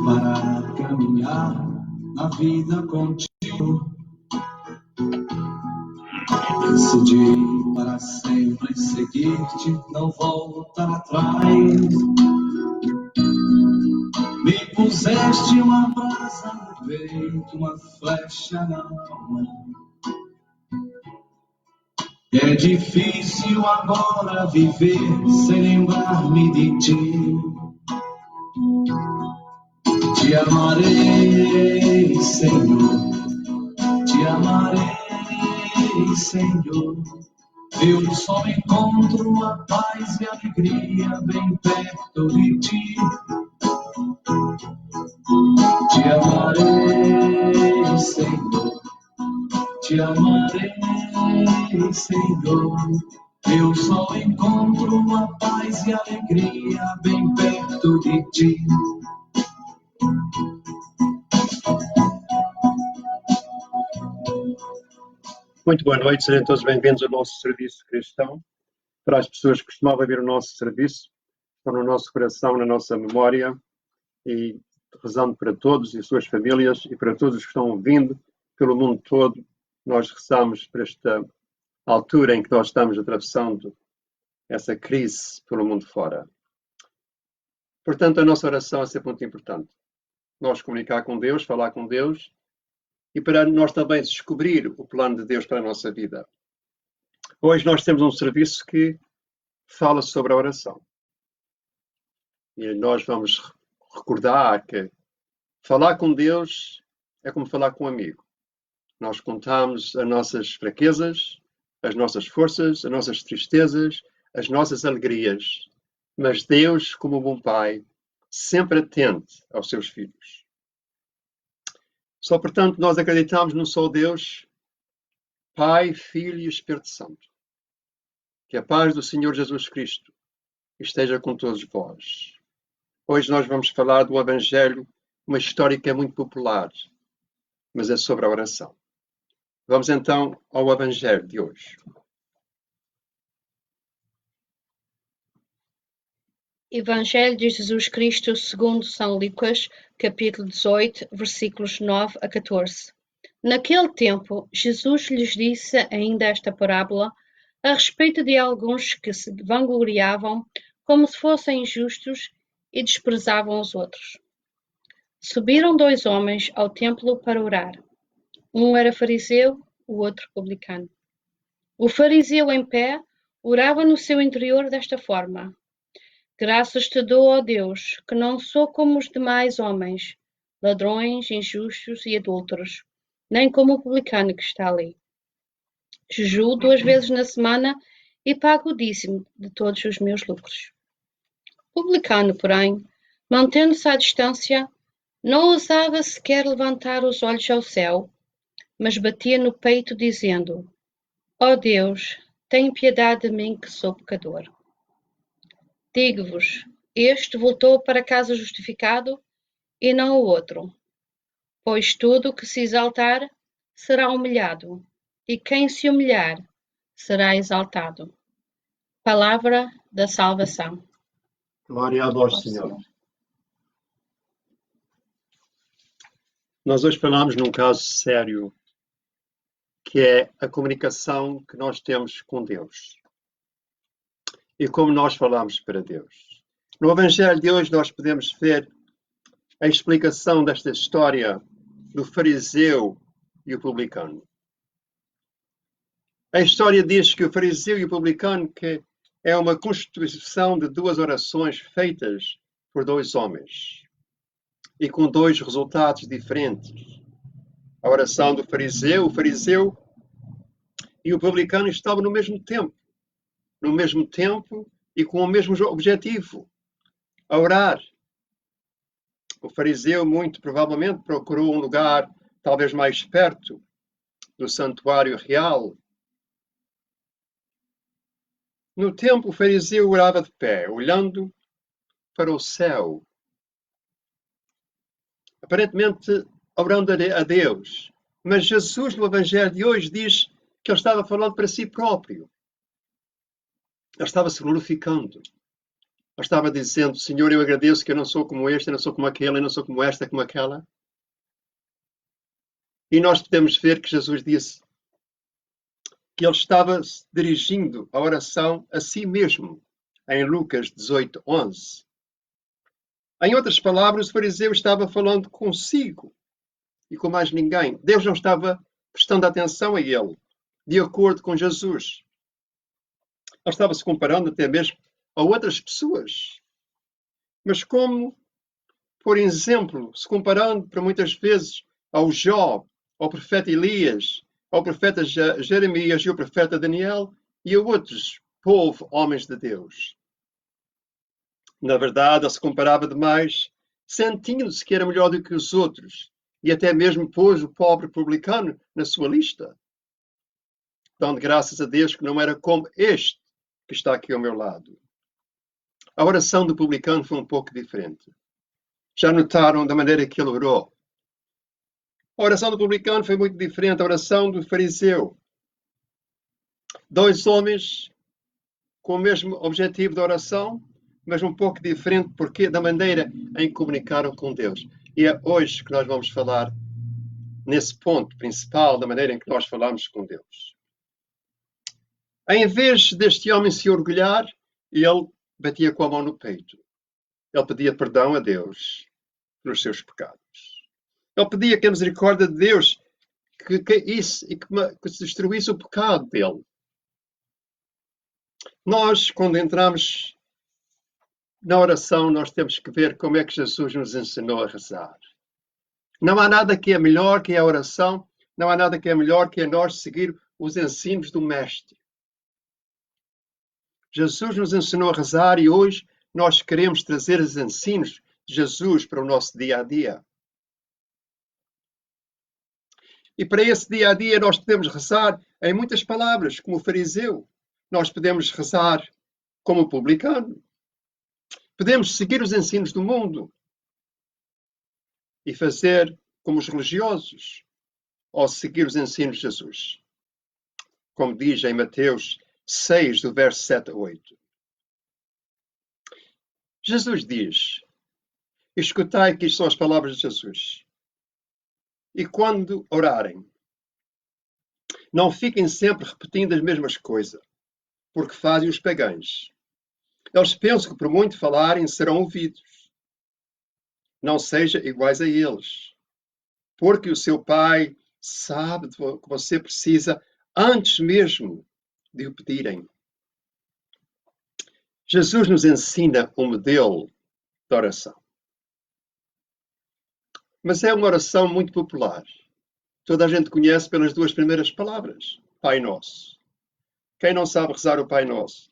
para caminhar na vida contigo. Decidi para sempre seguir-te, não voltar atrás. Me puseste uma brasa no peito, uma flecha na mão. É difícil agora viver sem lembrar-me de ti. Te amarei, Senhor, te amarei, Senhor. Eu só encontro a paz e a alegria bem perto de ti. Te amarei, Senhor, te amarei, Senhor. Eu só encontro a paz e a alegria bem perto de ti. Muito boa noite, sejam todos bem-vindos ao nosso serviço cristão. Para as pessoas que costumavam ver o nosso serviço, estão no nosso coração, na nossa memória, e rezando para todos e suas famílias e para todos os que estão ouvindo pelo mundo todo. Nós rezamos para esta altura em que nós estamos atravessando essa crise pelo mundo fora. Portanto, a nossa oração é sempre muito importante. Nós comunicar com Deus, falar com Deus, e para nós também descobrir o plano de Deus para a nossa vida. Hoje nós temos um serviço que fala sobre a oração. E nós vamos recordar que falar com Deus é como falar com um amigo. Nós contamos as nossas fraquezas, as nossas forças, as nossas tristezas, as nossas alegrias. Mas Deus, como um bom pai, sempre atente aos seus filhos. Só, portanto, nós acreditamos num só Deus, Pai, Filho e Espírito Santo. Que a paz do Senhor Jesus Cristo esteja com todos vós. Hoje nós vamos falar do Evangelho, uma história que é muito popular, mas é sobre a oração. Vamos então ao Evangelho de hoje. Evangelho de Jesus Cristo segundo São Lucas, capítulo 18, versículos 9 a 14. Naquele tempo, Jesus lhes disse ainda esta parábola a respeito de alguns que se vangloriavam como se fossem justos e desprezavam os outros. Subiram 2 homens ao templo para orar. Um era fariseu, o outro publicano. O fariseu em pé orava no seu interior desta forma: Graças te dou, ó Deus, que não sou como os demais homens, ladrões, injustos e adúlteros, nem como o publicano que está ali. Jejuo 2 vezes na semana e pago o dízimo de todos os meus lucros. O publicano, porém, mantendo-se à distância, não ousava sequer levantar os olhos ao céu, mas batia no peito dizendo: Ó Deus, tem piedade de mim que sou pecador. Digo-vos, este voltou para casa justificado e não o outro. Pois tudo o que se exaltar será humilhado, e quem se humilhar será exaltado. Palavra da salvação. Glória a vós, Senhor. Nós hoje falamos num caso sério, que é a comunicação que nós temos com Deus. E como nós falamos para Deus. No Evangelho de hoje nós podemos ver a explicação desta história do fariseu e o publicano. A história diz que o fariseu e o publicano que é uma constituição de 2 orações feitas por 2 homens e com 2 resultados diferentes. A oração do fariseu, o fariseu e o publicano estavam no mesmo tempo e com o mesmo objetivo, a orar. O fariseu, muito provavelmente, procurou um lugar talvez mais perto do santuário real. No templo, o fariseu orava de pé, olhando para o céu, aparentemente orando a Deus. Mas Jesus, no Evangelho de hoje, diz que ele estava falando para si próprio. Ele estava se glorificando. Ou estava dizendo, Senhor, eu agradeço que eu não sou como este, eu não sou como aquele, eu não sou como esta, como aquela? E nós podemos ver que Jesus disse que ele estava dirigindo a oração a si mesmo, em Lucas 18:11. Em outras palavras, o fariseu estava falando consigo e com mais ninguém. Deus não estava prestando atenção a ele, de acordo com Jesus. Ele estava se comparando até mesmo a outras pessoas. Mas como, por exemplo, se comparando para muitas vezes ao Jó, ao profeta Elias, ao profeta Jeremias e ao profeta Daniel e a outros homens de Deus. Na verdade, ele se comparava demais, sentindo-se que era melhor do que os outros, e até mesmo pôs o pobre publicano na sua lista, dando graças a Deus que não era como este que está aqui ao meu lado. A oração do publicano foi um pouco diferente. Já notaram da maneira que ele orou? A oração do publicano foi muito diferente da oração do fariseu. Dois homens com o mesmo objetivo de oração, mas um pouco diferente porque da maneira em que comunicaram com Deus. E é hoje que nós vamos falar nesse ponto principal da maneira em que nós falamos com Deus. Em vez deste homem se orgulhar, ele batia com a mão no peito. Ele pedia perdão a Deus pelos seus pecados. Ele pedia que a misericórdia de Deus que caísse e que se destruísse o pecado dele. Nós, quando entramos na oração, nós temos que ver como é que Jesus nos ensinou a rezar. Não há nada que é melhor que a oração, não há nada que é melhor que a nós seguir os ensinos do Mestre. Jesus nos ensinou a rezar e hoje nós queremos trazer os ensinos de Jesus para o nosso dia a dia. E para esse dia a dia nós podemos rezar em muitas palavras, como o fariseu. Nós podemos rezar como o publicano. Podemos seguir os ensinos do mundo e fazer como os religiosos, ou seguir os ensinos de Jesus. Como diz em Mateus 6, do verso 7 a 8. Jesus diz, escutai que isto são as palavras de Jesus. E quando orarem, não fiquem sempre repetindo as mesmas coisas, porque fazem os pagãos. Eles pensam que por muito falarem serão ouvidos. Não sejam iguais a eles, porque o seu Pai sabe do que você precisa antes mesmo de o pedirem. Jesus nos ensina um modelo de oração. Mas é uma oração muito popular. Toda a gente conhece pelas duas primeiras palavras. Pai Nosso. Quem não sabe rezar o Pai Nosso?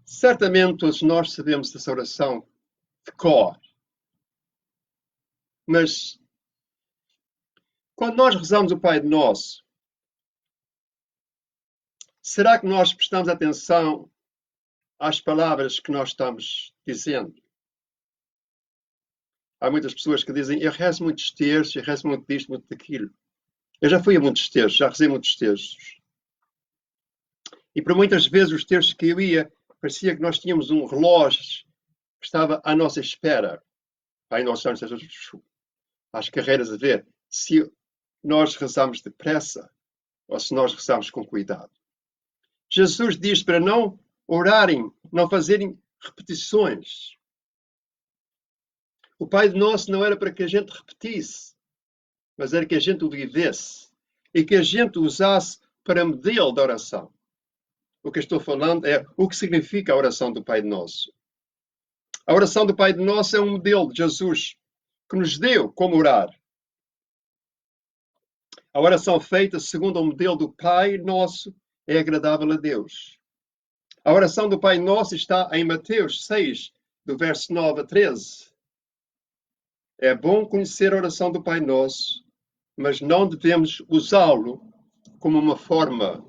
Certamente todos nós sabemos dessa oração de cor. Mas quando nós rezamos o Pai Nosso, será que nós prestamos atenção às palavras que nós estamos dizendo? Há muitas pessoas que dizem, eu rezo muitos terços, eu rezo muito disto, muito daquilo. Eu já fui a muitos terços, já rezei muitos terços. E por muitas vezes os terços que eu ia, parecia que nós tínhamos um relógio que estava à nossa espera. Aí nós estamos às carreiras a ver se nós rezamos depressa ou se nós rezamos com cuidado. Jesus diz para não orarem, não fazerem repetições. O Pai Nosso não era para que a gente repetisse, mas era que a gente o vivesse e que a gente o usasse para modelo da oração. O que eu estou falando é o que significa a oração do Pai Nosso. A oração do Pai Nosso é um modelo de Jesus que nos deu como orar. A oração feita segundo o modelo do Pai Nosso é agradável a Deus. A oração do Pai Nosso está em Mateus 6, do verso 9 a 13. É bom conhecer a oração do Pai Nosso, mas não devemos usá-lo como uma forma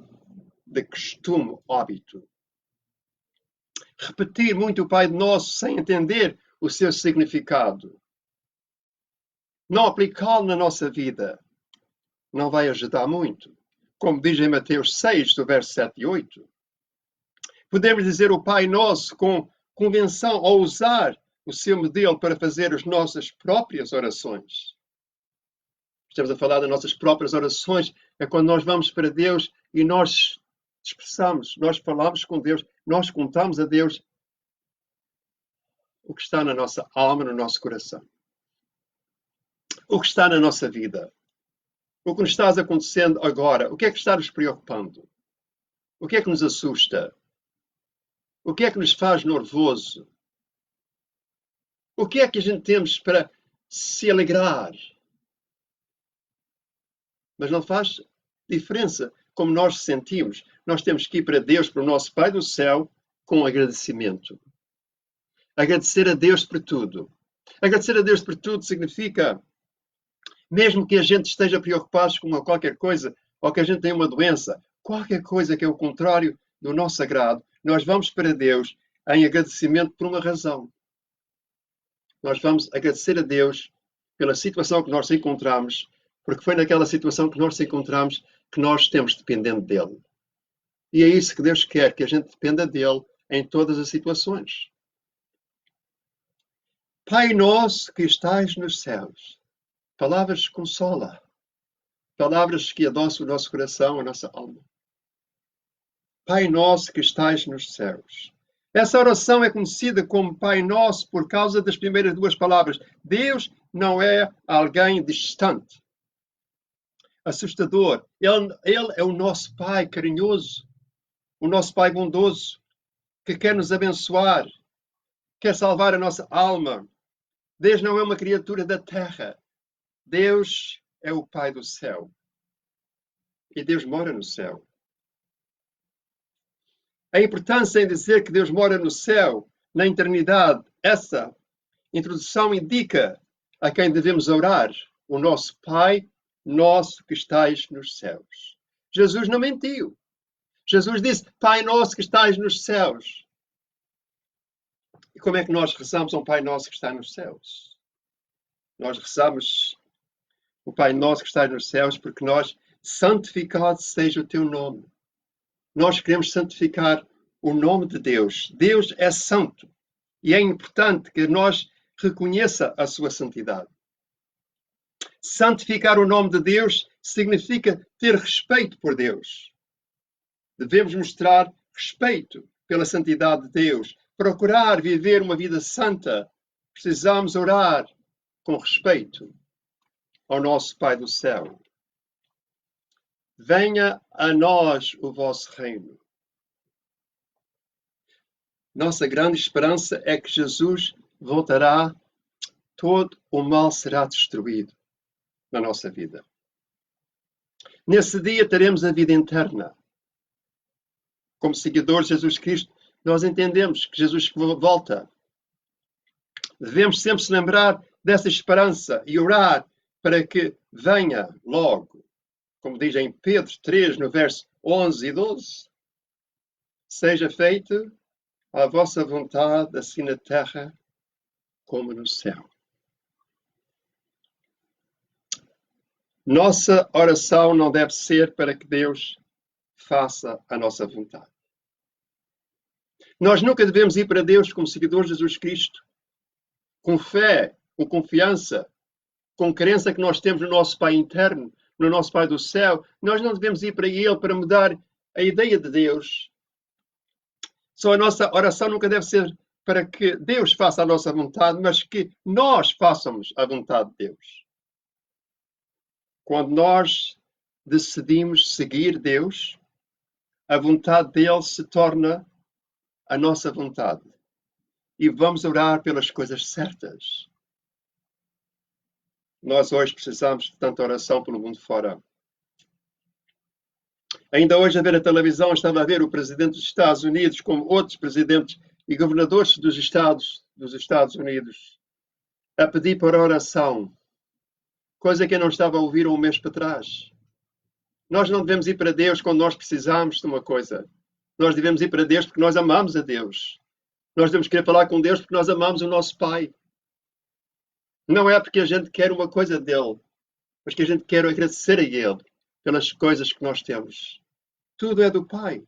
de costume, hábito. Repetir muito o Pai Nosso sem entender o seu significado. Não aplicá-lo na nossa vida não vai ajudar muito. Como diz em Mateus 6, do verso 7 e 8. Podemos dizer o Pai Nosso com convenção ou usar o seu modelo para fazer as nossas próprias orações. Estamos a falar das nossas próprias orações. É quando nós vamos para Deus e nós expressamos, nós falamos com Deus, nós contamos a Deus o que está na nossa alma, no nosso coração. O que está na nossa vida. O que nos está acontecendo agora. O que é que está nos preocupando? O que é que nos assusta? O que é que nos faz nervoso? O que é que a gente temos para se alegrar? Mas não faz diferença como nós sentimos. Nós temos que ir para Deus, para o nosso Pai do céu, com agradecimento. Agradecer a Deus por tudo. Agradecer a Deus por tudo significa, mesmo que a gente esteja preocupado com qualquer coisa, ou que a gente tenha uma doença, qualquer coisa que é o contrário do nosso agrado, nós vamos para Deus em agradecimento por uma razão. Nós vamos agradecer a Deus pela situação que nós encontramos, porque foi naquela situação que nós encontramos que nós estamos dependendo dele. E é isso que Deus quer, que a gente dependa dele em todas as situações. Pai nosso que estais nos céus. Palavras que consola. Palavras que adoçam o nosso coração, a nossa alma. Pai nosso que estais nos céus. Essa oração é conhecida como Pai Nosso por causa das primeiras duas palavras. Deus não é alguém distante, assustador. Ele é o nosso Pai carinhoso, o nosso Pai bondoso, que quer nos abençoar, quer salvar a nossa alma. Deus não é uma criatura da terra. Deus é o Pai do céu. E Deus mora no céu. A importância em dizer que Deus mora no céu, na eternidade, essa introdução indica a quem devemos orar, o nosso Pai, nosso que estais nos céus. Jesus não mentiu. Jesus disse, Pai nosso que estais nos céus. E como é que nós rezamos a um Pai nosso que está nos céus? Nós rezamos o Pai nosso que está nos céus porque nós, santificado seja o teu nome. Nós queremos santificar o nome de Deus. Deus é santo. E é importante que nós reconheça a sua santidade. Santificar o nome de Deus significa ter respeito por Deus. Devemos mostrar respeito pela santidade de Deus. Procurar viver uma vida santa. Precisamos orar com respeito ao nosso Pai do céu. Venha a nós o vosso reino. Nossa grande esperança é que Jesus voltará, todo o mal será destruído na nossa vida. Nesse dia teremos a vida eterna. Como seguidores de Jesus Cristo, nós entendemos que Jesus volta. Devemos sempre se lembrar dessa esperança e orar para que venha logo. Como diz em Pedro 3, no verso 11 e 12. Seja feita a vossa vontade, assim na terra como no céu. Nossa oração não deve ser para que Deus faça a nossa vontade. Nós nunca devemos ir para Deus como seguidores de Jesus Cristo, com fé, com confiança, com crença que nós temos no nosso Pai interno, no nosso Pai do céu. Nós não devemos ir para Ele para mudar a ideia de Deus. Só a nossa oração nunca deve ser para que Deus faça a nossa vontade, mas que nós façamos a vontade de Deus. Quando nós decidimos seguir Deus, a vontade dele se torna a nossa vontade. E vamos orar pelas coisas certas. Nós hoje precisamos de tanta oração pelo mundo fora. Ainda hoje, a ver a televisão, estava a ver o presidente dos Estados Unidos, como outros presidentes e governadores dos Estados Unidos, a pedir por oração. Coisa que eu não estava a ouvir um mês para trás. Nós não devemos ir para Deus quando nós precisamos de uma coisa. Nós devemos ir para Deus porque nós amamos a Deus. Nós devemos querer falar com Deus porque nós amamos o nosso Pai. Não é porque a gente quer uma coisa dele, mas que a gente quer agradecer a Ele pelas coisas que nós temos. Tudo é do Pai.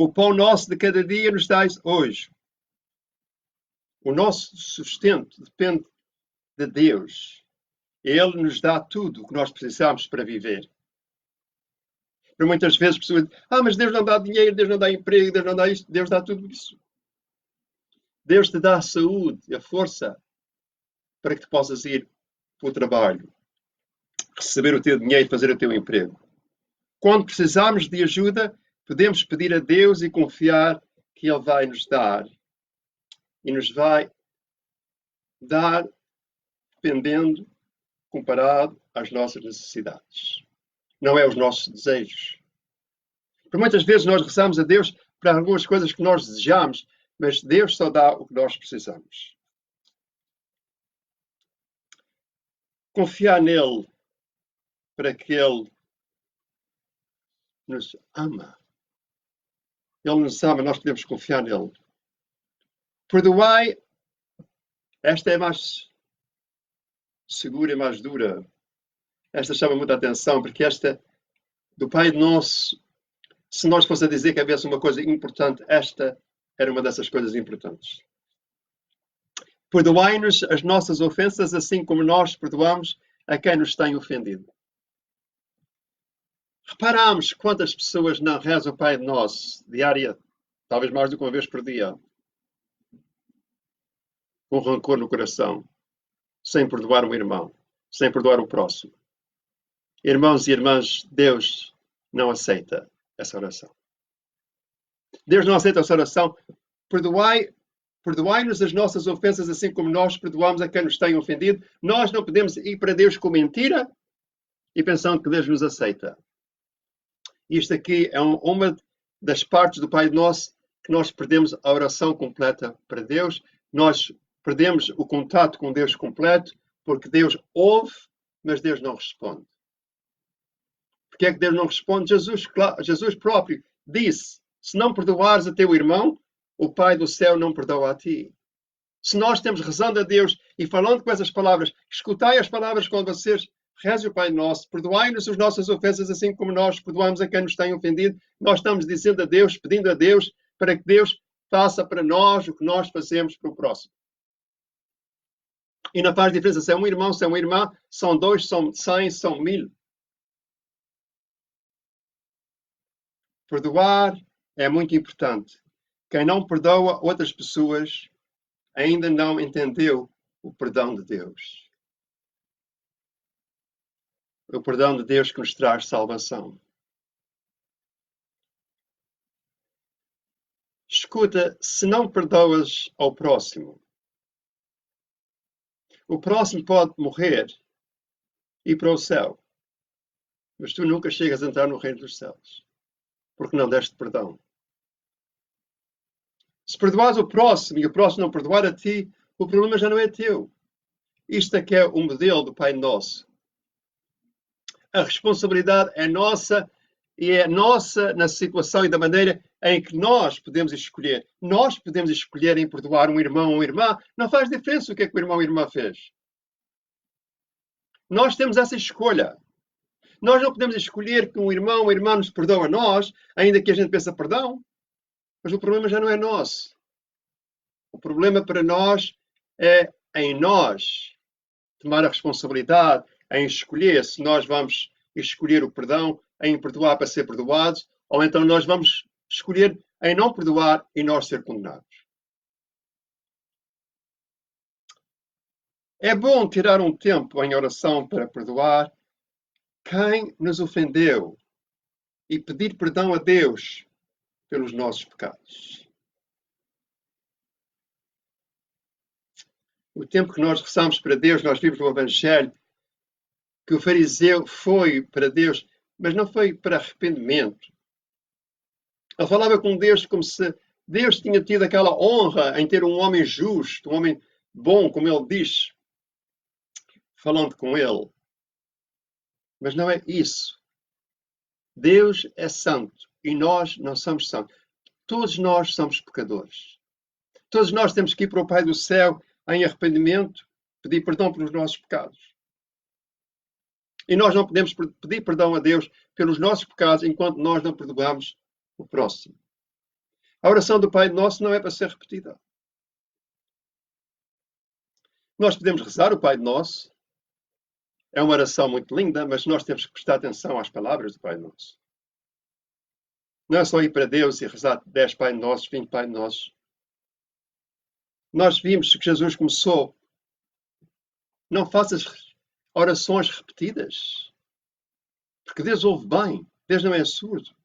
O pão nosso de cada dia nos dais hoje. O nosso sustento depende de Deus. Ele nos dá tudo o que nós precisamos para viver. Por muitas vezes pessoas dizem, mas Deus não dá dinheiro, Deus não dá emprego, Deus não dá isto, Deus dá tudo isso. Deus te dá a saúde e a força para que tu possas ir para o trabalho, receber o teu dinheiro e fazer o teu emprego. Quando precisarmos de ajuda, podemos pedir a Deus e confiar que Ele vai nos dar. E nos vai dar dependendo, comparado às nossas necessidades. Não é os nossos desejos. Por muitas vezes nós rezamos a Deus para algumas coisas que nós desejamos, mas Deus só dá o que nós precisamos. Confiar nele para que Ele nos ama. Ele nos ama, nós podemos confiar nele. Perdoai, esta é mais segura e mais dura. Esta chama muita atenção, porque esta do Pai Nosso, se nós fosse a dizer que havia uma coisa importante, esta era uma dessas coisas importantes. Perdoai-nos as nossas ofensas, assim como nós perdoamos a quem nos tem ofendido. Reparamos quantas pessoas não rezam o Pai Nosso diária, talvez mais do que uma vez por dia, com rancor no coração, sem perdoar um irmão, sem perdoar o próximo. Irmãos e irmãs, Deus não aceita essa oração. Deus não aceita essa oração. Perdoai-nos as nossas ofensas, assim como nós perdoamos a quem nos tem ofendido. Nós não podemos ir para Deus com mentira e pensando que Deus nos aceita. Isto aqui é uma das partes do Pai Nosso que nós perdemos a oração completa para Deus. Nós perdemos o contato com Deus completo, porque Deus ouve, mas Deus não responde. Porque é que Deus não responde? Jesus próprio disse, se não perdoares a teu irmão, o Pai do céu não perdoa a ti. Se nós estamos rezando a Deus e falando com essas palavras, escutai as palavras quando vocês rezem o Pai Nosso, perdoai-nos as nossas ofensas assim como nós perdoamos a quem nos tem ofendido, nós estamos dizendo a Deus, pedindo a Deus, para que Deus faça para nós o que nós fazemos para o próximo. E não faz diferença se é um irmão, se é uma irmã, são 2, são 100, são 1000. Perdoar é muito importante. Quem não perdoa outras pessoas ainda não entendeu o perdão de Deus. O perdão de Deus que nos traz salvação. Escuta, se não perdoas ao próximo, o próximo pode morrer e ir para o céu. Mas tu nunca chegas a entrar no reino dos céus. Porque não deste perdão. Se perdoares o próximo e o próximo não perdoar a ti, o problema já não é teu. Isto é que é o modelo do Pai Nosso. A responsabilidade é nossa e é nossa na situação e da maneira em que nós podemos escolher. Nós podemos escolher em perdoar um irmão ou uma irmã. Não faz diferença o que é que o irmão ou a irmã fez. Nós temos essa escolha. Nós não podemos escolher que um irmão ou uma irmã nos perdoe a nós, ainda que a gente pense perdão. Mas o problema já não é nosso. O problema para nós é em nós tomar a responsabilidade, em escolher se nós vamos escolher o perdão, em perdoar para ser perdoados, ou então nós vamos escolher em não perdoar e nós ser condenados. É bom tirar um tempo em oração para perdoar quem nos ofendeu e pedir perdão a Deus pelos nossos pecados. O tempo que nós rezamos para Deus, nós vimos no Evangelho que o fariseu foi para Deus, mas não foi para arrependimento. Ele falava com Deus como se Deus tinha tido aquela honra em ter um homem justo, um homem bom, como ele diz, falando com ele. Mas não é isso. Deus é santo e nós não somos santos. Todos nós somos pecadores. Todos nós temos que ir para o Pai do céu em arrependimento, pedir perdão pelos nossos pecados. E nós não podemos pedir perdão a Deus pelos nossos pecados enquanto nós não perdoamos o próximo. A oração do Pai Nosso não é para ser repetida. Nós podemos rezar o Pai Nosso. É uma oração muito linda, mas nós temos que prestar atenção às palavras do Pai Nosso. Não é só ir para Deus e rezar 10 Pai Nossos, 20 Pai Nossos. Nós vimos que Jesus começou. Não faças orações repetidas. Porque Deus ouve bem. Deus não é surdo.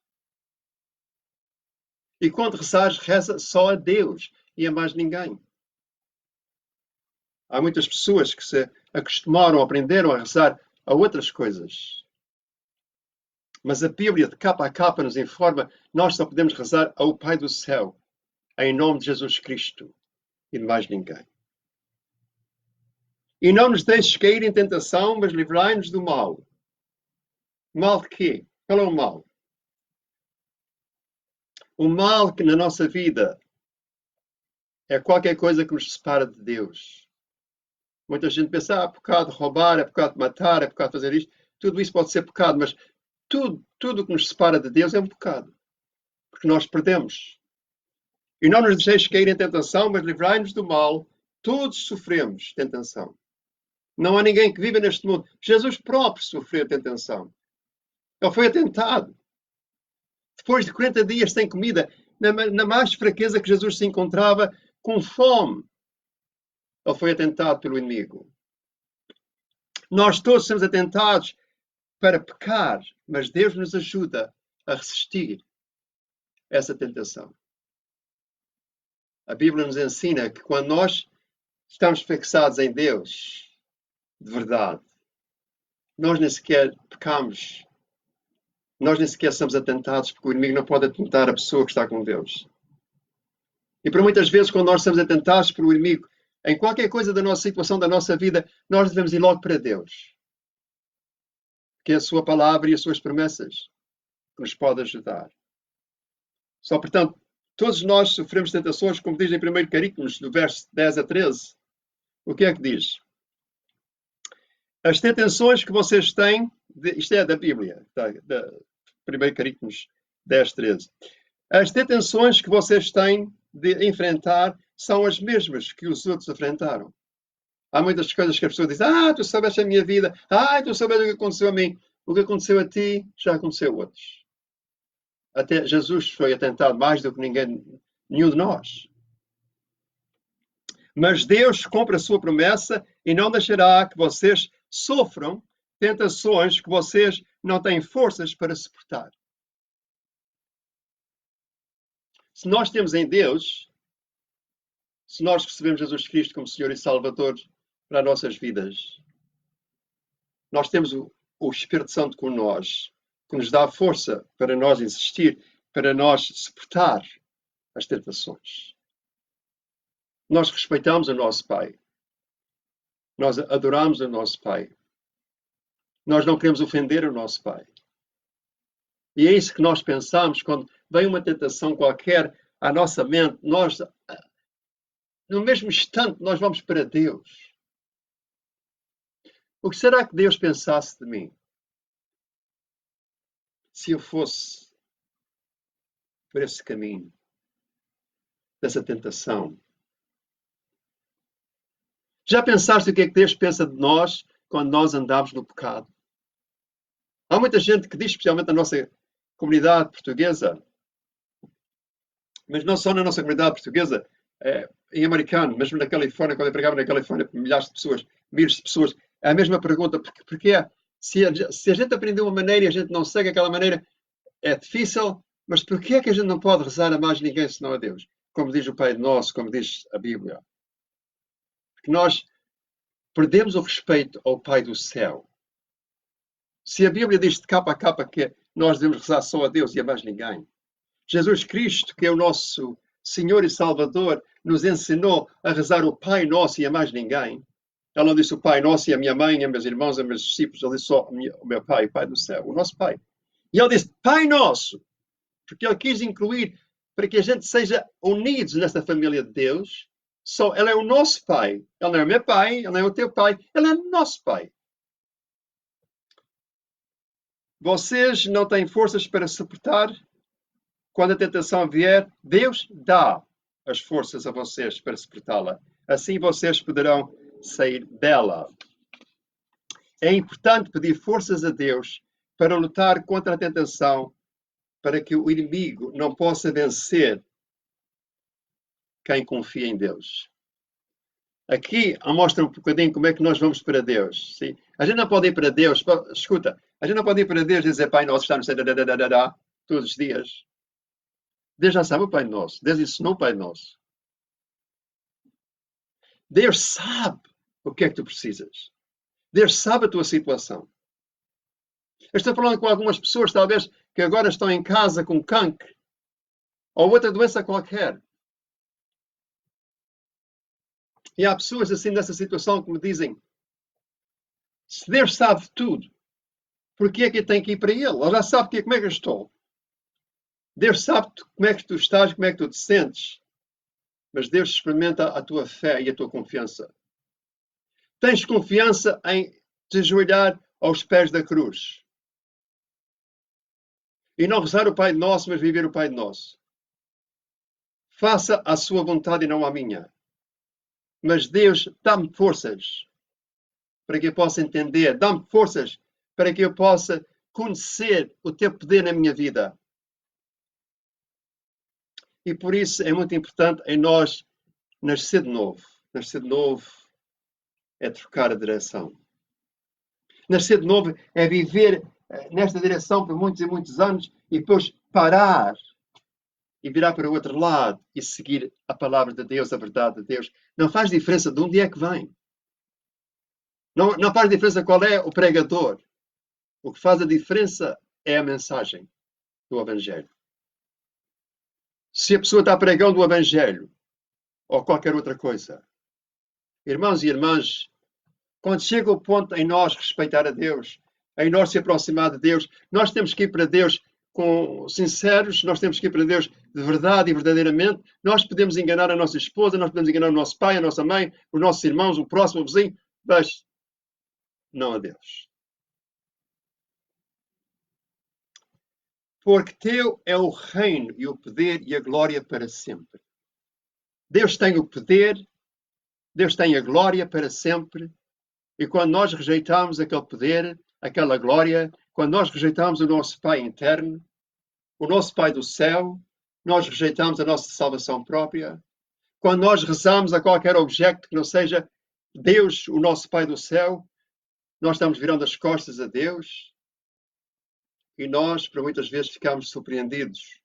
E quando rezares, reza só a Deus e a mais ninguém. Há muitas pessoas que se acostumaram, aprenderam a rezar a outras coisas. Mas a Bíblia, de capa a capa, nos informa nós só podemos rezar ao Pai do céu, em nome de Jesus Cristo e de mais ninguém. E não nos deixes cair em tentação, mas livrai-nos do mal. Mal de quê? Qual é o mal? O mal que na nossa vida é qualquer coisa que nos separa de Deus. Muita gente pensa, pecado de roubar, é pecado de matar, é pecado de fazer isto. Tudo isso pode ser pecado, mas tudo que nos separa de Deus é um pecado. Porque nós perdemos. E não nos deixeis cair em tentação, mas livrai-nos do mal. Todos sofremos tentação. Não há ninguém que viva neste mundo. Jesus próprio sofreu tentação. Ele foi atentado. Depois de 40 dias sem comida, na mais fraqueza que Jesus se encontrava, com fome, ele foi atentado pelo inimigo. Nós todos somos atentados para pecar, mas Deus nos ajuda a resistir essa tentação. A Bíblia nos ensina que quando nós estamos fixados em Deus, de verdade, nós nem sequer pecamos. Nós nem sequer somos atentados, porque o inimigo não pode atentar a pessoa que está com Deus. E por muitas vezes, quando nós somos atentados pelo inimigo, em qualquer coisa da nossa situação, da nossa vida, nós devemos ir logo para Deus. Que é a sua palavra e as suas promessas que nos pode ajudar. Só, portanto, todos nós sofremos tentações, como diz em 1 Coríntios, do verso 10 a 13. O que é que diz? As tentações que vocês têm, isto é da Bíblia, da 1 Coríntios 10, 13. As tentações que vocês têm de enfrentar são as mesmas que os outros enfrentaram. Há muitas coisas que as pessoas dizem, tu soubeste a minha vida, tu soubeste o que aconteceu a mim. O que aconteceu a ti, já aconteceu a outros. Até Jesus foi atentado mais do que nenhum de nós. Mas Deus cumpre a sua promessa e não deixará que vocês sofram tentações que vocês não têm forças para suportar. Se nós temos em Deus, se nós recebemos Jesus Cristo como Senhor e Salvador para as nossas vidas, nós temos o Espírito Santo com nós, que nos dá força para nós insistir, para nós suportar as tentações. Nós respeitamos o nosso Pai. Nós adoramos o nosso Pai. Nós não queremos ofender o nosso Pai. E é isso que nós pensamos quando vem uma tentação qualquer à nossa mente. Nós, no mesmo instante, nós vamos para Deus. O que será que Deus pensasse de mim? Se eu fosse por esse caminho, dessa tentação. Já pensaste o que é que Deus pensa de nós quando nós andamos no pecado? Há muita gente que diz, especialmente na nossa comunidade portuguesa, mas não só na nossa comunidade portuguesa, em americano, mesmo na Califórnia, quando eu pregava na Califórnia, milhares de pessoas, milhares de pessoas, é a mesma pergunta, porque se a gente aprendeu uma maneira e a gente não segue aquela maneira, é difícil, mas porquê é que a gente não pode rezar a mais ninguém senão a Deus? Como diz o Pai Nosso, como diz a Bíblia. Porque nós perdemos o respeito ao Pai do céu. Se a Bíblia diz de capa a capa que nós devemos rezar só a Deus e a mais ninguém. Jesus Cristo, que é o nosso Senhor e Salvador, nos ensinou a rezar o Pai Nosso e a mais ninguém. Ele não disse o Pai Nosso e a minha mãe, a meus irmãos, a meus discípulos. Ele disse só o meu Pai, o Pai do céu, o nosso Pai. E ele disse Pai Nosso, porque ele quis incluir para que a gente seja unidos nesta família de Deus. Só ele é o nosso Pai. Ele não é o meu Pai, ele não é o teu Pai, ele é o nosso Pai. Vocês não têm forças para suportar quando a tentação vier, Deus dá as forças a vocês para suportá-la. Assim vocês poderão sair dela. É importante pedir forças a Deus para lutar contra a tentação, para que o inimigo não possa vencer quem confia em Deus. Aqui mostra um bocadinho como é que nós vamos para Deus. Sim? A gente não pode ir para Deus, escuta, a gente não pode ir para Deus e dizer Pai Nosso está no céu todos os dias. Deus já sabe o Pai Nosso, Deus ensinou o Pai Nosso. Deus sabe o que é que tu precisas. Deus sabe a tua situação. Eu estou falando com algumas pessoas, talvez, que agora estão em casa com cancro ou outra doença qualquer. E há pessoas assim nessa situação que me dizem: se Deus sabe tudo, porquê é que eu tenho que ir para Ele? Ele já sabe como é que eu estou. Deus sabe como é que tu estás, como é que tu te sentes. Mas Deus experimenta a tua fé e a tua confiança. Tens confiança em te ajoelhar aos pés da cruz. E não rezar o Pai Nosso, mas viver o Pai Nosso. Faça a sua vontade e não a minha. Mas Deus, dá-me forças para que eu possa entender. Dá-me forças para que eu possa conhecer o teu poder na minha vida. E por isso é muito importante em nós nascer de novo. Nascer de novo é trocar a direção. Nascer de novo é viver nesta direção por muitos e muitos anos e depois parar e virar para o outro lado e seguir a palavra de Deus, a verdade de Deus. Não faz diferença de onde é que vem. Não faz diferença qual é o pregador. O que faz a diferença é a mensagem do Evangelho. Se a pessoa está pregando o Evangelho ou qualquer outra coisa, irmãos e irmãs, quando chega o ponto em nós respeitar a Deus, em nós se aproximar de Deus, nós temos que ir para Deus com sinceros, nós temos que ir para Deus de verdade e verdadeiramente. Nós podemos enganar a nossa esposa, nós podemos enganar o nosso pai, a nossa mãe, os nossos irmãos, o próximo, o vizinho, mas não a Deus. Porque teu é o reino e o poder e a glória para sempre. Deus tem o poder, Deus tem a glória para sempre. E quando nós rejeitamos aquele poder, aquela glória, quando nós rejeitamos o nosso Pai interno, o nosso Pai do céu, nós rejeitamos a nossa salvação própria. Quando nós rezamos a qualquer objeto que não seja Deus, o nosso Pai do céu, nós estamos virando as costas a Deus. E nós, por muitas vezes, ficamos surpreendidos.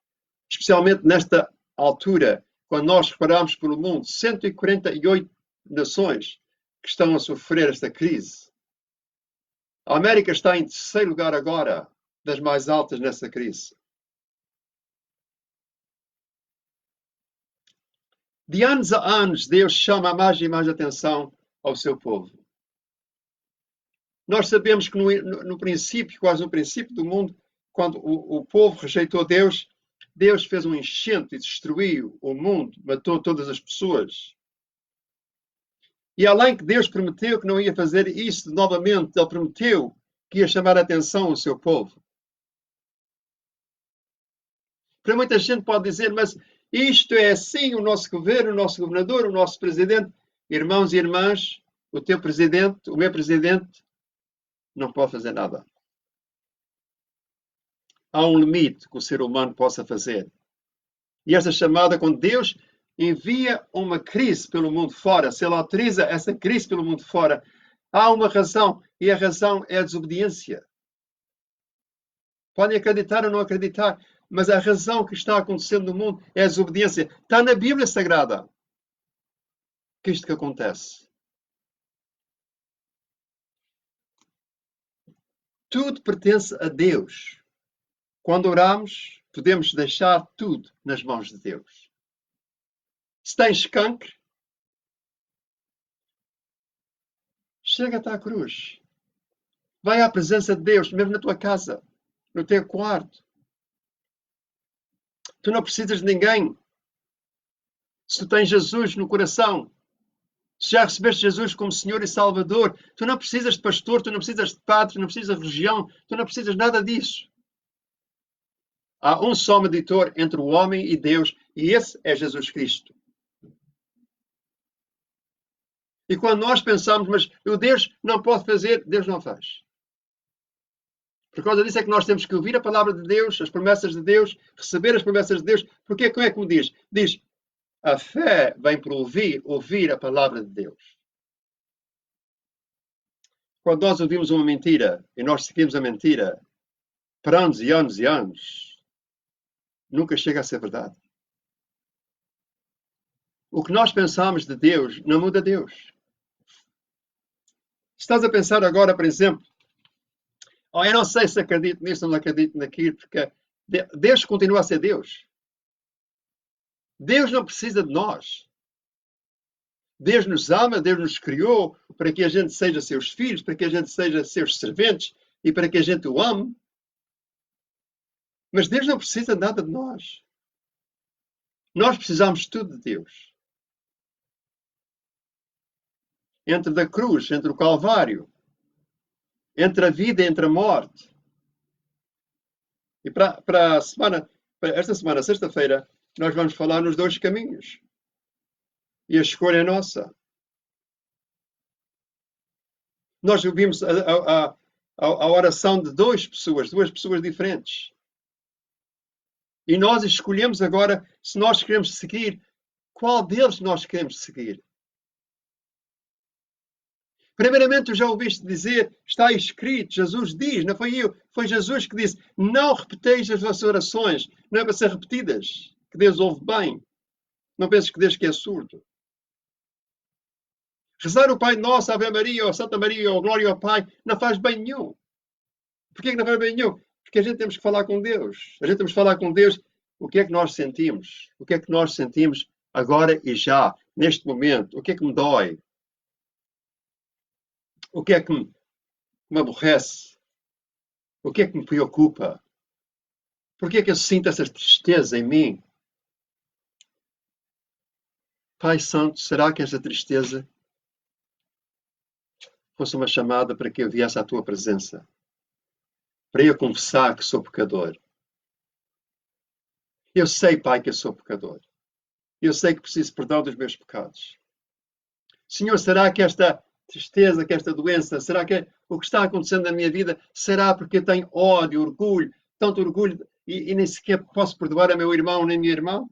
Especialmente nesta altura, quando nós reparamos pelo mundo, 148 nações que estão a sofrer esta crise. A América está em terceiro lugar agora, das mais altas nessa crise. De anos a anos, Deus chama mais e mais atenção ao seu povo. Nós sabemos que no princípio, quase no princípio do mundo, quando o povo rejeitou Deus, Deus fez um enchente e destruiu o mundo, matou todas as pessoas. E além que Deus prometeu que não ia fazer isso novamente, Ele prometeu que ia chamar a atenção ao seu povo. Para muita gente pode dizer, mas isto é assim, o nosso governo, o nosso governador, o nosso presidente. Irmãos e irmãs, o teu presidente, o meu presidente, não pode fazer nada. Há um limite que o ser humano possa fazer. E essa chamada, quando Deus envia uma crise pelo mundo fora, se Ele autoriza essa crise pelo mundo fora, há uma razão, e a razão é a desobediência. Podem acreditar ou não acreditar, mas a razão que está acontecendo no mundo é a desobediência. Está na Bíblia Sagrada que isto que acontece. Tudo pertence a Deus. Quando oramos, podemos deixar tudo nas mãos de Deus. Se tens cancro, chega-te à cruz. Vai à presença de Deus, mesmo na tua casa, no teu quarto. Tu não precisas de ninguém. Se tu tens Jesus no coração, se já recebeste Jesus como Senhor e Salvador, tu não precisas de pastor, tu não precisas de padre, tu não precisas de religião, tu não precisas nada disso. Há um só mediador entre o homem e Deus, e esse é Jesus Cristo. E quando nós pensamos, mas o Deus não pode fazer, Deus não faz. Por causa disso é que nós temos que ouvir a palavra de Deus, as promessas de Deus, receber as promessas de Deus. Porque como é que me diz? Diz, a fé vem por ouvir a palavra de Deus. Quando nós ouvimos uma mentira e nós seguimos a mentira por anos e anos e anos, nunca chega a ser verdade. O que nós pensamos de Deus não muda Deus. Estás a pensar agora, por exemplo, eu não sei se acredito nisso ou não acredito naquilo, porque Deus continua a ser Deus. Deus não precisa de nós. Deus nos ama, Deus nos criou para que a gente seja seus filhos, para que a gente seja seus serventes e para que a gente o ame. Mas Deus não precisa de nada de nós. Nós precisamos tudo de Deus. Entre a cruz, entre o Calvário, entre a vida e entre a morte. E para esta semana, sexta-feira, nós vamos falar nos dois caminhos. E a escolha é nossa. Nós ouvimos a oração de duas pessoas diferentes. E nós escolhemos agora se nós queremos seguir, qual deles nós queremos seguir. Primeiramente, tu já ouviste dizer, está escrito, Jesus diz, não foi eu, foi Jesus que disse, não repeteis as vossas orações, não é para ser repetidas, que Deus ouve bem. Não penses que Deus que é surdo. Rezar o Pai Nosso, Ave Maria, ou Santa Maria, ou Glória ao Pai, não faz bem nenhum. Porquê que não faz bem nenhum? Porque a gente temos que falar com Deus. A gente temos que falar com Deus o que é que nós sentimos. O que é que nós sentimos agora e já, neste momento. O que é que me dói? O que é que me aborrece? O que é que me preocupa? Por que é que eu sinto essa tristeza em mim? Pai Santo, será que essa tristeza fosse uma chamada para que eu viesse à tua presença? Para eu confessar que sou pecador. Eu sei, Pai, que eu sou pecador. Eu sei que preciso perdão dos meus pecados. Senhor, será que esta tristeza, que esta doença, será que o que está acontecendo na minha vida, será porque eu tenho ódio, orgulho, tanto orgulho e nem sequer posso perdoar a meu irmão nem a minha irmã?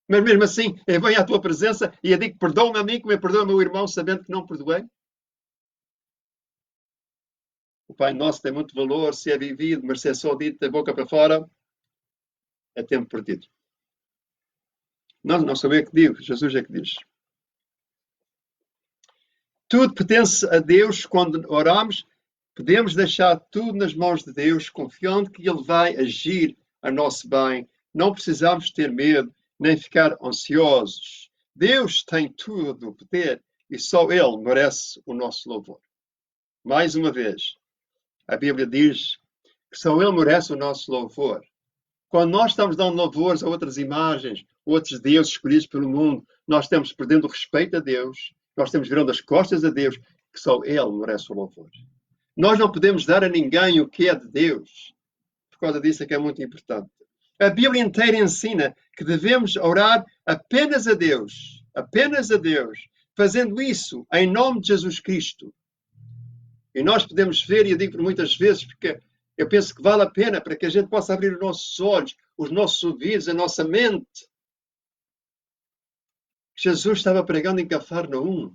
Mas mesmo assim, eu venho à tua presença e eu digo, perdoa-me a mim como eu perdoo ao meu irmão, sabendo que não perdoei? O Pai Nosso tem muito valor se é vivido, mas se é só dito da boca para fora, é tempo perdido. Não sou eu que digo, Jesus é que diz. Tudo pertence a Deus. Quando oramos, podemos deixar tudo nas mãos de Deus, confiando que Ele vai agir a nosso bem. Não precisamos ter medo, nem ficar ansiosos. Deus tem tudo o poder e só Ele merece o nosso louvor. Mais uma vez, a Bíblia diz que só Ele merece o nosso louvor. Quando nós estamos dando louvores a outras imagens, outros deuses escolhidos pelo mundo, nós estamos perdendo o respeito a Deus, nós estamos virando as costas a Deus, que só Ele merece o louvor. Nós não podemos dar a ninguém o que é de Deus. Por causa disso é que é muito importante. A Bíblia inteira ensina que devemos orar apenas a Deus, fazendo isso em nome de Jesus Cristo. E nós podemos ver, e eu digo por muitas vezes, porque eu penso que vale a pena para que a gente possa abrir os nossos olhos, os nossos ouvidos, a nossa mente. Jesus estava pregando em Cafarnaum,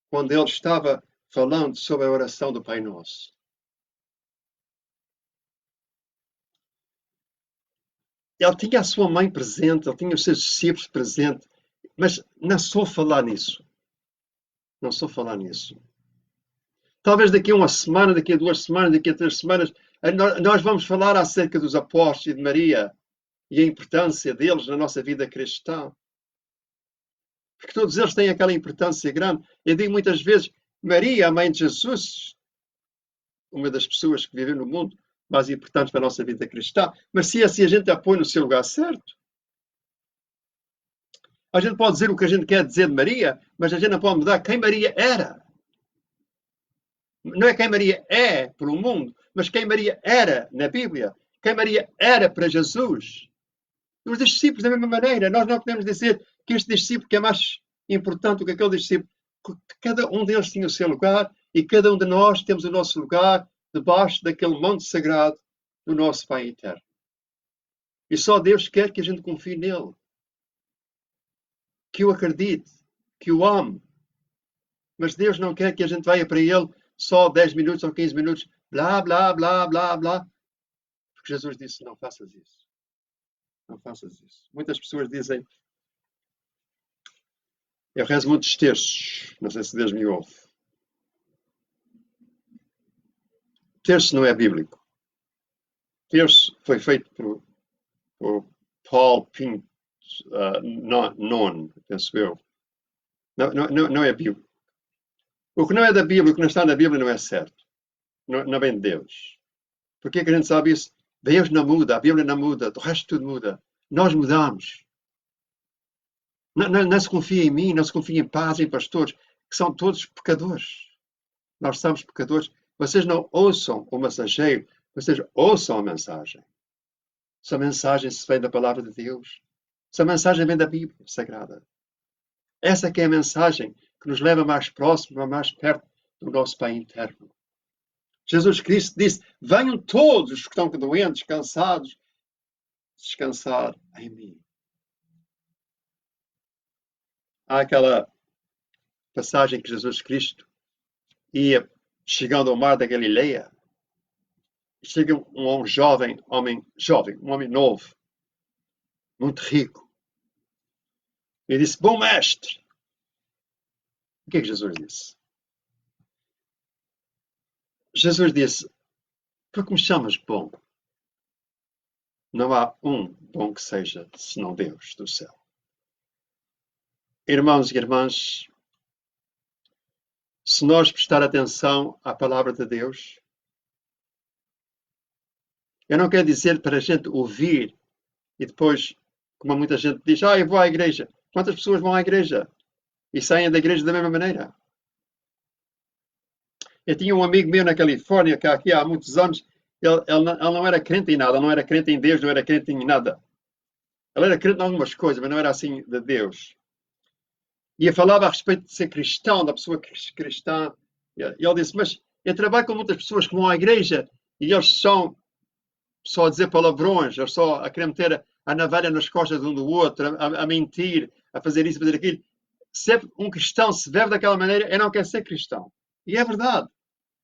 quando ele estava falando sobre a oração do Pai Nosso. Ele tinha a sua mãe presente, ele tinha os seus discípulos presentes, mas não só falar nisso. Não só falar nisso. Talvez daqui a uma semana, daqui a 2 semanas, daqui a 3 semanas, nós vamos falar acerca dos apóstolos e de Maria e a importância deles na nossa vida cristã. Porque todos eles têm aquela importância grande. Eu digo muitas vezes, Maria, a mãe de Jesus, uma das pessoas que vivem no mundo mais importantes para a nossa vida cristã, mas se assim a gente a põe no seu lugar certo, a gente pode dizer o que a gente quer dizer de Maria, mas a gente não pode mudar quem Maria era. Não é quem Maria é pelo mundo, mas quem Maria era na Bíblia, quem Maria era para Jesus. Os discípulos, da mesma maneira, nós não podemos dizer que este discípulo que é mais importante do que aquele discípulo, que cada um deles tinha o seu lugar e cada um de nós temos o nosso lugar debaixo daquele monte sagrado do nosso Pai eterno. E só Deus quer que a gente confie nele, que o acredite, que o ame. Mas Deus não quer que a gente vá para ele só 10 minutos ou 15 minutos, blá, blá, blá, blá, blá. Porque Jesus disse, não faças isso. Não faças isso. Muitas pessoas dizem, eu rezo muitos terços, não sei se Deus me ouve. Terço não é bíblico. Terço foi feito por Paul Pint, penso eu. Não é bíblico. O que não é da Bíblia, o que não está na Bíblia não é certo. Não vem de Deus. Por que a gente sabe isso? Deus não muda, a Bíblia não muda, o resto tudo muda. Nós mudamos. Não se confia em mim, não se confia em padres, em pastores, que são todos pecadores. Nós somos pecadores. Vocês não ouçam o mensageiro, vocês ouçam a mensagem. Essa mensagem se vem da palavra de Deus. Essa mensagem vem da Bíblia Sagrada. Essa que é a mensagem que nos leva mais próximo, mais perto do nosso Pai interno. Jesus Cristo disse, venham todos os que estão doentes, cansados, descansar em mim. Há aquela passagem que Jesus Cristo ia chegando ao mar da Galileia. Chega um jovem, um homem novo, muito rico. E disse, bom mestre. O que é que Jesus disse? Jesus disse, por que me chamas bom? Não há um bom que seja, senão Deus do céu. Irmãos e irmãs, se nós prestar atenção à palavra de Deus, eu não quero dizer para a gente ouvir e depois, como muita gente diz, eu vou à igreja. Quantas pessoas vão à igreja e saem da igreja da mesma maneira? Eu tinha um amigo meu na Califórnia, que aqui há muitos anos, ele não era crente em nada, não era crente em Deus, não era crente em nada. Ele era crente em algumas coisas, mas não era assim de Deus. E eu falava a respeito de ser cristão, da pessoa cristã. E ele disse, mas eu trabalho com muitas pessoas que vão à igreja e eles são só a dizer palavrões, eles só a querer meter a navalha nas costas de um do outro, a mentir, a fazer isso, a fazer aquilo. Se um cristão se vive daquela maneira, ele não quer ser cristão. E é verdade.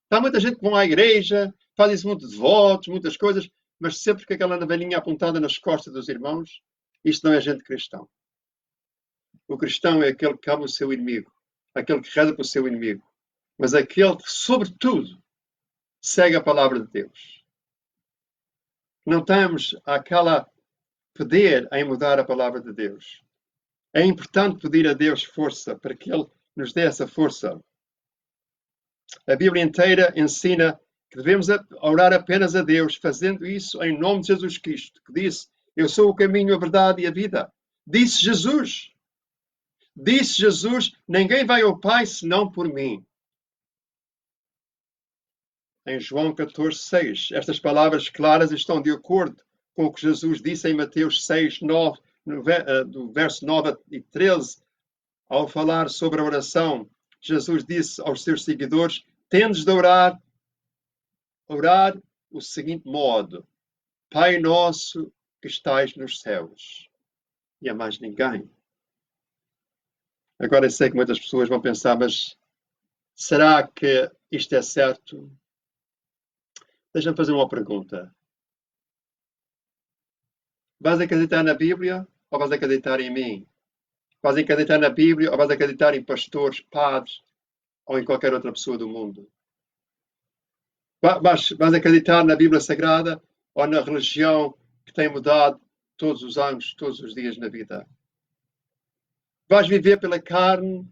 Há muita gente que vão à igreja, faz-se muitos devotos, muitas coisas, mas sempre com aquela navalhinha apontada nas costas dos irmãos, isto não é gente cristão. O cristão é aquele que ama o seu inimigo, aquele que reza para o seu inimigo, mas aquele que, sobretudo, segue a palavra de Deus. Não temos aquela poder em mudar a palavra de Deus. É importante pedir a Deus força para que Ele nos dê essa força. A Bíblia inteira ensina que devemos orar apenas a Deus, fazendo isso em nome de Jesus Cristo, que disse, eu sou o caminho, a verdade e a vida. Disse Jesus. Disse Jesus, ninguém vai ao Pai senão por mim. Em João 14:6, estas palavras claras estão de acordo com o que Jesus disse em Mateus 6:9, do verso 9 e 13, ao falar sobre a oração. Jesus disse aos seus seguidores, tendes de orar o seguinte modo, Pai nosso que estais nos céus. E a mais ninguém. Agora eu sei que muitas pessoas vão pensar, mas será que isto é certo? Deixa-me fazer uma pergunta. Vais acreditar na Bíblia ou vais acreditar em mim? Vais acreditar na Bíblia ou vais acreditar em pastores, padres ou em qualquer outra pessoa do mundo? Vais acreditar na Bíblia Sagrada ou na religião que tem mudado todos os anos, todos os dias na vida? Vais viver pela carne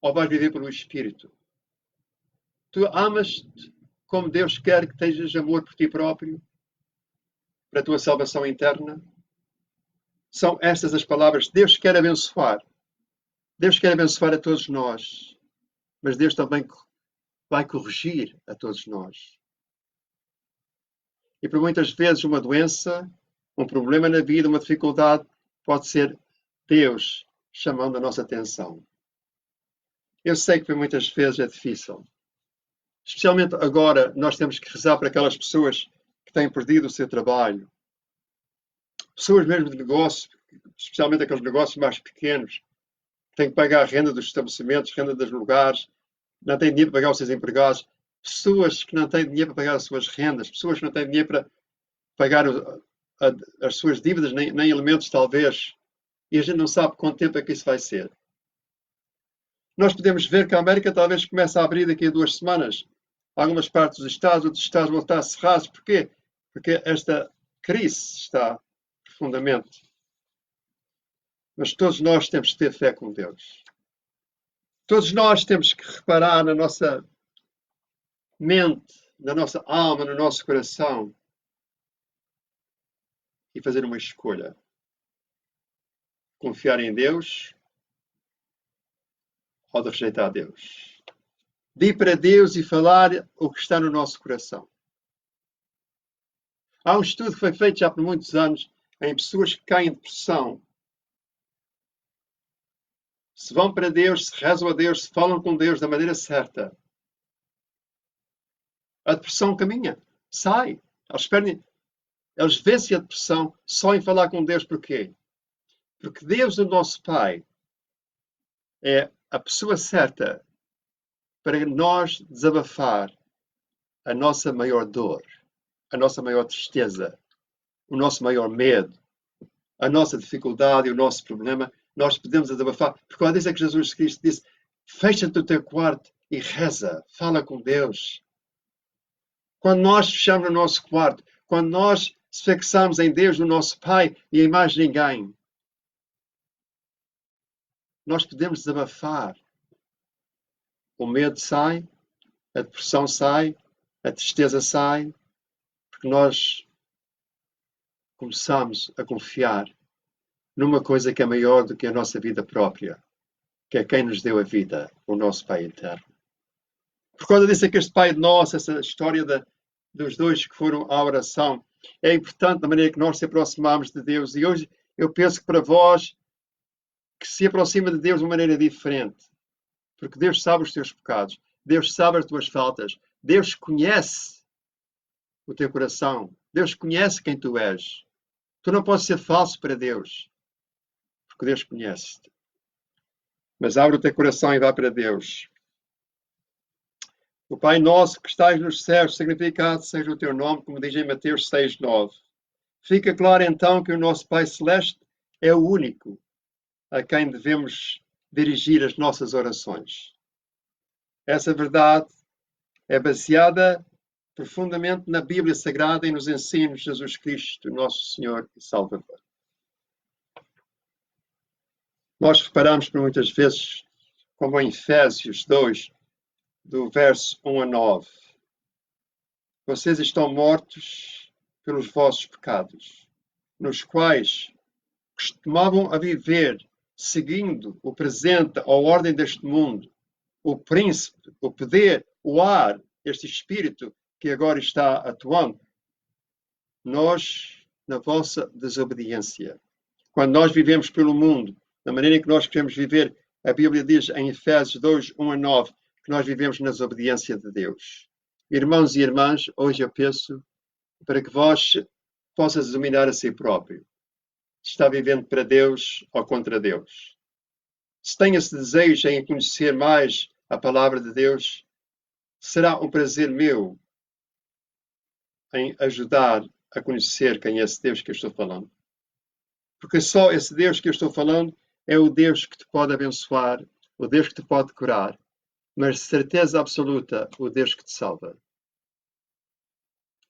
ou vais viver pelo Espírito? Tu amas-te como Deus quer que tenhas amor por ti próprio? Para a tua salvação interna? São estas as palavras que Deus quer abençoar. Deus quer abençoar a todos nós. Mas Deus também vai corrigir a todos nós. E por muitas vezes uma doença, um problema na vida, uma dificuldade, pode ser Deus chamando a nossa atenção. Eu sei que por muitas vezes é difícil. Especialmente agora, nós temos que rezar para aquelas pessoas que têm perdido o seu trabalho. Pessoas mesmo de negócio, especialmente aqueles negócios mais pequenos, que têm que pagar a renda dos estabelecimentos, renda dos lugares, não têm dinheiro para pagar os seus empregados. Pessoas que não têm dinheiro para pagar as suas rendas, pessoas que não têm dinheiro para pagar as suas dívidas, nem alimentos talvez. E a gente não sabe quanto tempo é que isso vai ser. Nós podemos ver que a América talvez comece a abrir daqui a 2 semanas. Algumas partes dos Estados, outros Estados vão estar cerrados. Porquê? Porque esta crise está profundamente. Mas todos nós temos que ter fé com Deus. Todos nós temos que reparar na nossa mente, na nossa alma, no nosso coração e fazer uma escolha. Confiar em Deus ou de rejeitar Deus. De ir para Deus e falar o que está no nosso coração. Há um estudo que foi feito já por muitos anos em pessoas que caem em depressão. Se vão para Deus, se rezam a Deus, se falam com Deus da maneira certa, a depressão caminha, sai. Eles vencem a depressão só em falar com Deus. Porquê? Porque Deus, o nosso Pai, é a pessoa certa para nós desabafar a nossa maior dor, a nossa maior tristeza, o nosso maior medo, a nossa dificuldade e o nosso problema. Nós podemos desabafar. Porque quando diz é que Jesus Cristo disse: fecha-te o teu quarto e reza, fala com Deus. Quando nós fechamos o nosso quarto, quando nós se fixamos em Deus, no nosso Pai e em mais ninguém, nós podemos desabafar. O medo sai, a depressão sai, a tristeza sai, porque nós começamos a confiar numa coisa que é maior do que a nossa vida própria, que é quem nos deu a vida, o nosso Pai eterno. Por causa disso é que este Pai nosso, essa história dos dois que foram à oração, é importante da maneira que nós se aproximamos de Deus. E hoje eu penso que para vós, que se aproxima de Deus de uma maneira diferente, porque Deus sabe os teus pecados, Deus sabe as tuas faltas, Deus conhece o teu coração, Deus conhece quem tu és. Tu não podes ser falso para Deus, porque Deus conhece-te. Mas abre o teu coração e vá para Deus. O Pai nosso que estás nos céus, santificado seja o teu nome, como diz em Mateus 6:9. Fica claro então que o nosso Pai Celeste é o único a quem devemos dirigir as nossas orações. Essa verdade é baseada profundamente na Bíblia Sagrada e nos ensinos de Jesus Cristo, nosso Senhor e Salvador. Nós reparamos por muitas vezes, como em Efésios 2, do verso 1 a 9. Vocês estão mortos pelos vossos pecados, nos quais costumavam a viver, seguindo o presente, a ordem deste mundo, o príncipe, o poder, o ar, este espírito que agora está atuando. Nós, na vossa desobediência, quando nós vivemos pelo mundo, da maneira em que nós queremos viver, a Bíblia diz em Efésios 2, 1 a 9, que nós vivemos na desobediência de Deus. Irmãos e irmãs, hoje eu penso para que vós possas examinar a si próprio. Se está vivendo para Deus ou contra Deus. Se tem esse desejo em conhecer mais a palavra de Deus, será um prazer meu em ajudar a conhecer quem é esse Deus que eu estou falando. Porque só esse Deus que eu estou falando é o Deus que te pode abençoar, o Deus que te pode curar, mas de certeza absoluta, o Deus que te salva.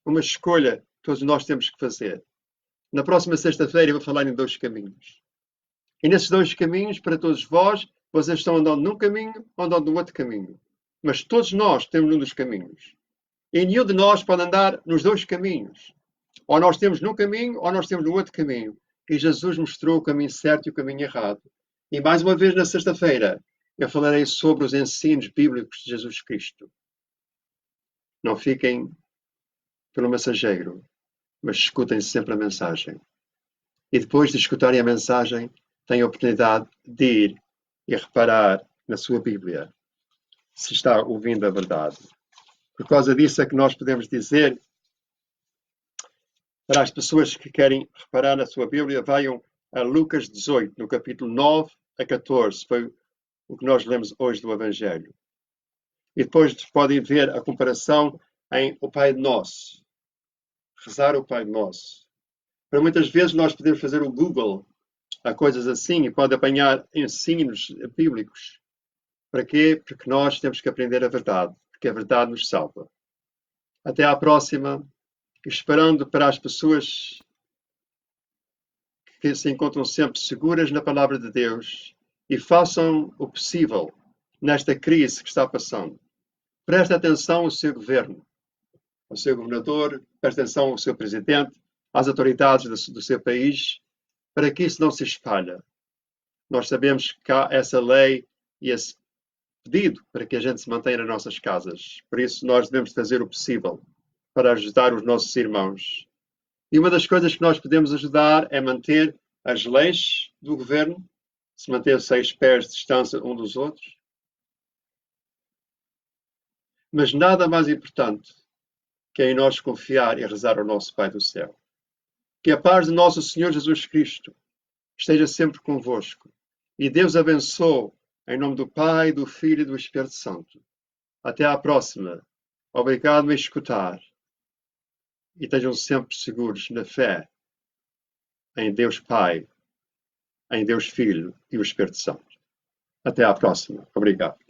Uma escolha todos nós temos que fazer. Na próxima sexta-feira eu vou falar em 2 caminhos. E nesses 2 caminhos, para todos vós, vocês estão andando num caminho ou andando no outro caminho. Mas todos nós temos um dos caminhos. E nenhum de nós pode andar nos 2 caminhos. Ou nós temos num caminho ou nós temos no outro caminho. E Jesus mostrou o caminho certo e o caminho errado. E mais uma vez na sexta-feira eu falarei sobre os ensinos bíblicos de Jesus Cristo. Não fiquem pelo mensageiro. mas escutem sempre a mensagem. E depois de escutarem a mensagem, têm a oportunidade de ir e reparar na sua Bíblia, se está ouvindo a verdade. Por causa disso é que nós podemos dizer para as pessoas que querem reparar na sua Bíblia, venham a Lucas 18, no capítulo 9 a 14. Foi o que nós lemos hoje do Evangelho. E depois podem ver a comparação em o Pai Nosso. Rezar o Pai Nosso. Para muitas vezes nós podemos fazer o Google a coisas assim e pode apanhar ensinos bíblicos. Para quê? Porque nós temos que aprender a verdade, porque a verdade nos salva. Até à próxima, esperando para as pessoas que se encontram sempre seguras na palavra de Deus e façam o possível nesta crise que está passando. Preste atenção ao seu governo, ao seu governador, preste atenção ao seu presidente, às autoridades do seu país, para que isso não se espalhe. Nós sabemos que há essa lei e esse pedido para que a gente se mantenha nas nossas casas. Por isso nós devemos fazer o possível para ajudar os nossos irmãos. E uma das coisas que nós podemos ajudar é manter as leis do governo, se manter 6 pés de distância um dos outros. Mas nada mais importante que é em nós confiar e rezar ao nosso Pai do céu. Que a paz de nosso Senhor Jesus Cristo esteja sempre convosco. E Deus abençoe em nome do Pai, do Filho e do Espírito Santo. Até à próxima. Obrigado por me escutar. E estejam sempre seguros na fé em Deus Pai, em Deus Filho e o Espírito Santo. Até à próxima. Obrigado.